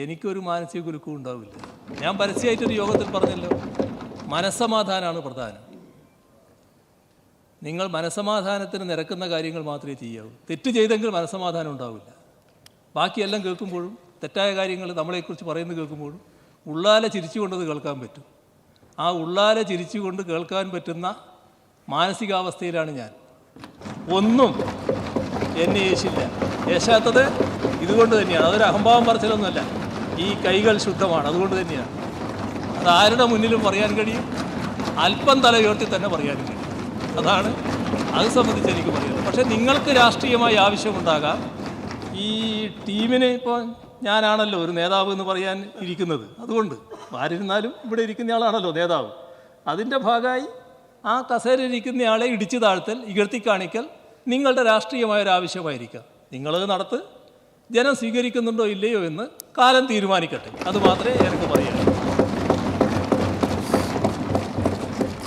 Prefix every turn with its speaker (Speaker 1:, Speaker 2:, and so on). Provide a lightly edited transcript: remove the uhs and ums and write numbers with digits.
Speaker 1: എനിക്കൊരു മാനസിക കുലുക്കവും ഉണ്ടാവില്ല. ഞാൻ പരസ്യമായിട്ടൊരു യോഗത്തിൽ പറഞ്ഞല്ലോ, മനസ്സമാധാനമാണ് പ്രധാനം. നിങ്ങൾ മനസ്സമാധാനത്തിന് നിരക്കുന്ന കാര്യങ്ങൾ മാത്രമേ ചെയ്യാവൂ. തെറ്റ് ചെയ്തെങ്കിൽ മനസ്സമാധാനം ഉണ്ടാവില്ല. ബാക്കിയെല്ലാം കേൾക്കുമ്പോഴും തെറ്റായ കാര്യങ്ങൾ നമ്മളെക്കുറിച്ച് പറയുന്നത് കേൾക്കുമ്പോഴും ഉള്ളാലെ ചിരിച്ചുകൊണ്ടത് കേൾക്കാൻ പറ്റും. ആ ഉള്ളാലെ ചിരിച്ചുകൊണ്ട് കേൾക്കാൻ പറ്റുന്ന മാനസികാവസ്ഥയിലാണ് ഞാൻ. ഒന്നും എന്നെ യേശില്ല. യേശാത്തത് ഇതുകൊണ്ട് തന്നെയാണ്. അതൊരു അഹംഭാവം പറച്ചിലൊന്നുമല്ല. ഈ കൈകൾ ശുദ്ധമാണ്, അതുകൊണ്ട് തന്നെയാണ്. അത് ആരുടെ മുന്നിലും പറയാൻ കഴിയും, അല്പം തല ഉയർത്തി തന്നെ പറയാനും കഴിയും. അതാണ് അത് സംബന്ധിച്ച് എനിക്ക് പറയുന്നത്. പക്ഷേ നിങ്ങൾക്ക് രാഷ്ട്രീയമായി ആവശ്യമുണ്ടാകാം. ഈ ടീമിന് ഇപ്പോൾ ഞാനാണല്ലോ ഒരു നേതാവ് എന്ന് പറയാൻ ഇരിക്കുന്നത്. അതുകൊണ്ട് ആരിരുന്നാലും ഇവിടെ ഇരിക്കുന്നയാളാണല്ലോ നേതാവ്. അതിൻ്റെ ഭാഗമായി ആ കസേരയിരിക്കുന്നയാളെ ഇടിച്ചു താഴ്ത്തൽ, ഇകഴ്ത്തി കാണിക്കൽ നിങ്ങളുടെ രാഷ്ട്രീയമായൊരാവശ്യമായിരിക്കാം. നിങ്ങളത് നടത്ത്. ജനം സ്വീകരിക്കുന്നുണ്ടോ ഇല്ലയോ എന്ന് കാലം തീരുമാനിക്കട്ടെ. അത് മാത്രമേ എനിക്ക് പറയാനുള്ളൂ.